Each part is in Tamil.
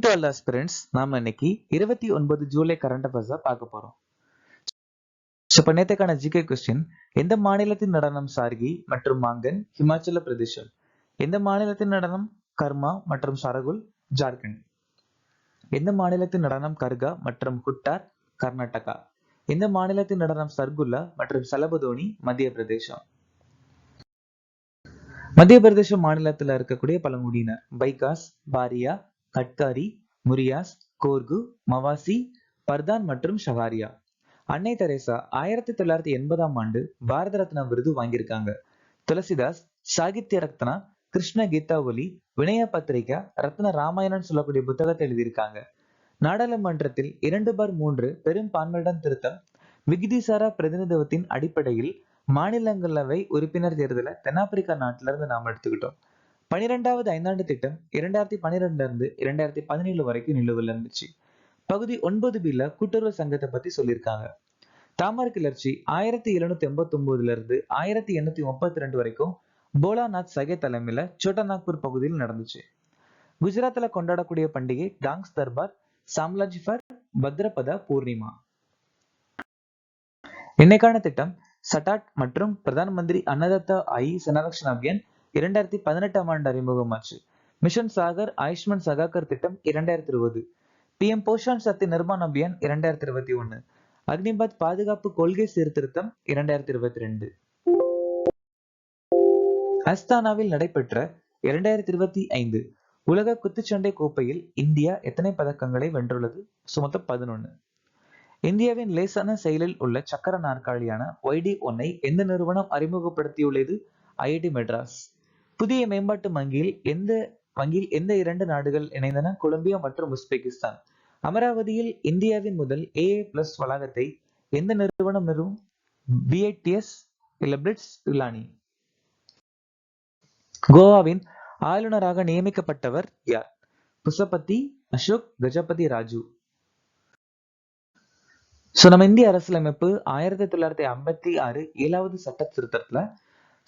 To all aspirants. நாம இன்னைக்கு 29 ஜூலை கரண்ட் அஃபேர்ஸா பார்க்க போறோம். இப்ப நேத்துக்கான ஜிகே கொஸ்டின்: எந்த மாநிலத்தின் நடனம் சார்கி மற்றும் மாங்கன்? ஹிமாச்சல பிரதேசம். எந்த மாநிலத்தின் நடனம் கர்மா மற்றும் சரகுல்? ஜார்க்கண்ட். எந்த மாநிலத்தின் நடனம் கர்கா மற்றும் குட்டார்? கர்நாடகா. எந்த மாநிலத்தின் நடனம் சர்குல்லா மற்றும் சலபதோனி? மத்திய பிரதேசம். மத்திய பிரதேச மாநிலத்தில் இருக்கக்கூடிய பழங்குடியினர் பைகாஸ், பாரியா, கட்காரி, முரியாஸ், கோர்கு, மவாசி, பர்தான் மற்றும் ஷகாரியா. அன்னை தெரேசா 1980ஆம் ஆண்டு பாரத ரத்னா விருது வாங்கியிருக்காங்க. துளசிதாஸ் சாகித்ய ரத்னா, கிருஷ்ண கீதாவலி, வினய பத்திரிகா, ரத்ன ராமாயணன் சொல்லக்கூடிய புத்தகத்தை எழுதியிருக்காங்க. நாடாளுமன்றத்தில் 2/3 பெரும்பான்மையுடன் திருத்தம் விகிதிசாரா பிரதிநிதித்துவத்தின் அடிப்படையில் மாநிலங்களவை உறுப்பினர் தேர்தலை தென்னாப்பிரிக்கா நாட்டில இருந்து நாம எடுத்துக்கிட்டோம். 12வது ஐந்தாண்டு திட்டம் 2012 இருந்து 2017 வரைக்கும் நிலுவையில் இருந்துச்சு. பகுதி 9B கூட்டுறவு சங்கத்தை பத்தி சொல்லியிருக்காங்க. தாமர கிளர்ச்சி 1789 இருந்து 1832 வரைக்கும் போலாநாத் சகே தலைமையில சோட்டா நாக்பூர் பகுதியில் நடந்துச்சு. குஜராத்ல கொண்டாடக்கூடிய பண்டிகை டாங்ஸ் தர்பார், சாம்லாஜிஃபர், பத்ரபதா பூர்ணிமா. இன்னைக்கான திட்டம் சட்டாட் மற்றும் பிரதான் மந்திரி அன்னதாத்தா ஆயி சனரக்ஷன் அபியான் 2018ஆம் ஆண்டு அறிமுகமாச்சு. மிஷன் சாகர் ஆயுஷ்மான் சகாக்கர் திட்டம் 2020. PM போஷான் சக்தி நிர்மான் அபியான் 2021. அக்னிபாத் பாதுகாப்பு கொள்கை சீர்திருத்தம் 2022. அஸ்தானாவில் நடைபெற்ற 2025 உலக குத்துச்சண்டை கோப்பையில் இந்தியா எத்தனை பதக்கங்களை வென்றுள்ளது? மொத்தம் 11. இந்தியாவின் லேசான செயலில் உள்ள சக்கர நாற்காலியான YD-1 எந்த நிறுவனம் அறிமுகப்படுத்தியுள்ளது? IIT மெட்ராஸ். புதிய மேம்பாட்டு வங்கியில் எந்த 2 நாடுகள் இணைந்தன? கொலம்பியா மற்றும் உஸ்பெகிஸ்தான். அமராவதியில் இந்தியாவின் முதல் AA+ வளாகத்தை எந்த நிறுவனம் நிறுவும்? BITS இல்ல பிரிட்ஸ் பிலானி. கோவாவின் ஆளுநராக நியமிக்கப்பட்டவர் யார்? புசபதி அசோக் கஜபதி ராஜு. நம்ம இந்திய அரசியலமைப்பு 1956 7வது சட்ட திருத்தத்துல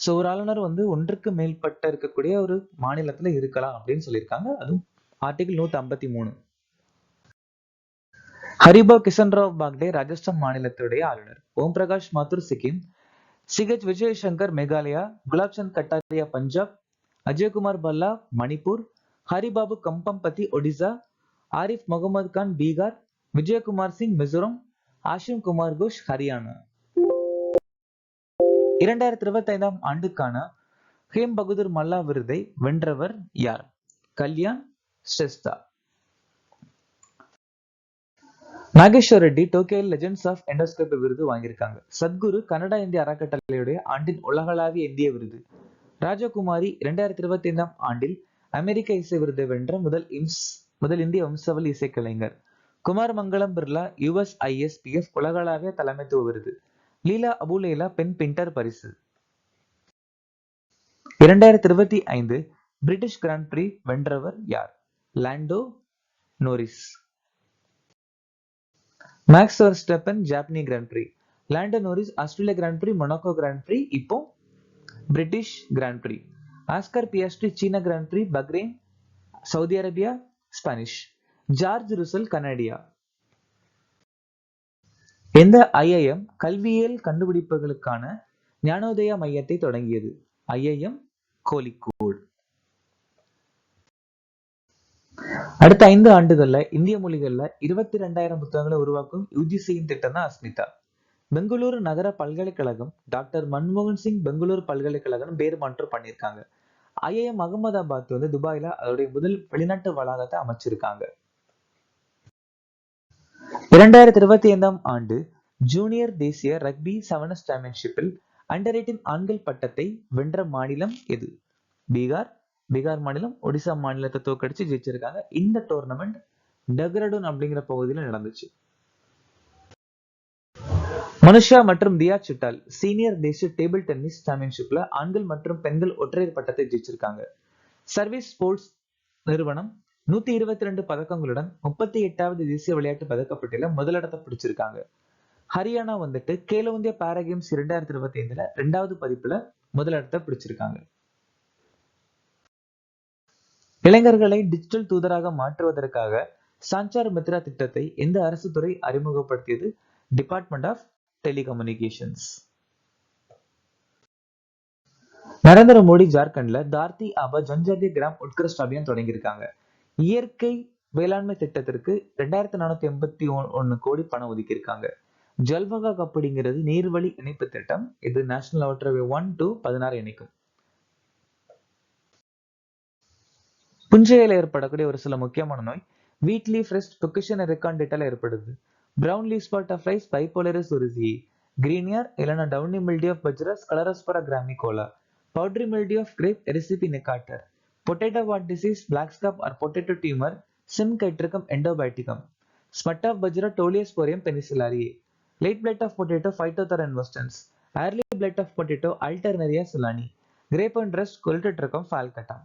ஒரு ஆளுநர் ஒன்றுக்கு மேற்பட்ட இருக்கக்கூடிய ஒரு மாநிலத்துல இருக்கலாம் அப்படின்னு சொல்லியிருக்காங்க. அதுவும் ஆர்டிகிள் 153. ஹரிபாவ் கிஷன்ராவ் பாக்டே ராஜஸ்தான் மாநிலத்துடைய ஆளுநர். ஓம் பிரகாஷ் மாத்தூர் சிக்கிம். CH விஜயசங்கர் மேகாலயா. குலாப்சந்த் கட்டாரியா பஞ்சாப். அஜய்குமார் பல்லா மணிப்பூர். ஹரிபாபு கம்பம்பதி ஒடிசா. ஆரிஃப் முகமது கான் பீகார். விஜயகுமார் சிங் மிசோரம். ஆஷிம் குமார் கோஷ் ஹரியானா. 2025ஆம் ஆண்டுக்கான ஹேம் பகதூர் மல்லா விருதை வென்றவர் யார்? கல்யாண் ஸ்ரெஸ்தா. நாகேஸ்வர் ரெட்டி டோக்கியோவில் லெஜெண்ட்ஸ் ஆஃப் எண்டோஸ்கோபி விருது வாங்கியிருக்காங்க. சத்குரு கனடா இந்திய அறக்கட்டளையுடைய ஆண்டின் உலகளாவிய இந்திய விருது. ராஜகுமாரி 2025ஆம் ஆண்டில் அமெரிக்க இசை விருதை வென்ற முதல் இந்திய வம்சாவளி இசைக்கலைஞர். குமார் மங்களம் பிர்லா USISPF உலகளாவிய தலைமைத்துவ விருது. லீலா அபுலேலா பெண் பின்டர் பரிசு. 2025 பிரிட்டிஷ் கிராண்ட் பிரி வென்றவர் யார்? Lando Norris. Max Verstappen Japanese Grand Prix. Lando Norris Australia Grand Prix, Monaco Grand Prix, இப்போ British Grand Prix. Oscar Piastri சீனா Grand Prix, Bahrain, Saudi Arabia, Spanish. George Russell Canada. எந்த IIM கல்வியியல் கண்டுபிடிப்புகளுக்கான ஞானோதயா மையத்தை தொடங்கியது? IIM கோழிக்கோடு. அடுத்த 5 ஆண்டுகள்ல இந்திய மொழிகள்ல 22,000 புத்தகங்களை உருவாக்கும் UGCயின் திட்டம் தான் அஸ்மிதா. பெங்களூரு நகர பல்கலைக்கழகம் டாக்டர் மன்மோகன் சிங் பெங்களூரு பல்கலைக்கழகம் பேர் மாற்றம் பண்ணியிருக்காங்க. IIM அகமதாபாத் துபாயில அதோடைய முதல் வெளிநாட்டு வளாகத்தை அமைச்சிருக்காங்க. 2025ஆம் ஆண்டு ஜூனியர் தேசிய ரக்பி செவன்ஸ் சாம்பியன்ஷிப்பில் அண்டர்-18 ஆண்கள் பட்டத்தை வென்ற மாநிலம் எது? பீகார் மாநிலம் ஒடிசா மாநிலத்தை தோற்கடிச்சு ஜெயிச்சிருக்காங்க. இந்த டோர்னமெண்ட் டெஹ்ராடூன் அப்படிங்கிற பகுதியில் நடந்துச்சு. மனுஷா மற்றும் தியா சிட்டால் சீனியர் தேசிய டேபிள் டென்னிஸ் சாம்பியன்ஷிப்ல ஆண்கள் மற்றும் பெண்கள் ஒற்றையர் பட்டத்தை ஜெயிச்சிருக்காங்க. சர்வீஸ் ஸ்போர்ட்ஸ் நிறுவனம் 122 பதக்கங்களுடன் 38வது தேசிய விளையாட்டு பதக்கப்பட்டியல முதலிடத்தை பிடிச்சிருக்காங்க. ஹரியானா கேலோ இந்தியா பாரா கேம்ஸ் 2025ல 2வது பதிப்புல முதலிடத்தை பிடிச்சிருக்காங்க. இளைஞர்களை டிஜிட்டல் தூதராக மாற்றுவதற்காக சஞ்சார் மித்ரா திட்டத்தை எந்த அரசு துறை அறிமுகப்படுத்தியது? Department of telecommunications. Narendra Modi ஜார்க்கண்ட்ல தார்த்தி ஆபா ஜன்ஜாதி கிராம் உட்கிருஷ்ட அபியான் தொடங்கியிருக்காங்க. இயற்கை வேளாண்மை திட்டத்திற்கு 2481 கோடி பணம் ஒதுக்கியிருக்காங்க. ஜல்வகா அப்படிங்கிறது நீர்வழி இணைப்பு திட்டம். இது நேஷனல் வாட்டர்வே 1 to 16 இணைக்கும். புஞ்சையில ஏற்படக்கூடிய ஒரு சில முக்கியமான நோய் வீட் லீஃப் ரெஸ்ட் பொக்கிஷன் ரெக்காண்டிட்டால ஏற்படுது. Brown leaf spot of rice Bipolaris oryzae, green ear downy mildew of பஜ்ரஸ் Sclerospora graminicola, powdery mildew of grape Erysiphe necator, potato wart disease black scab or potato tumour Synchytrium endobioticum, smut of bajra Tolyposporium penicillariae, late blight of potato Phytophthora infestans, early blight of potato Alternaria solani, grape and rust Colletotrichum ஃபால்கட்டா.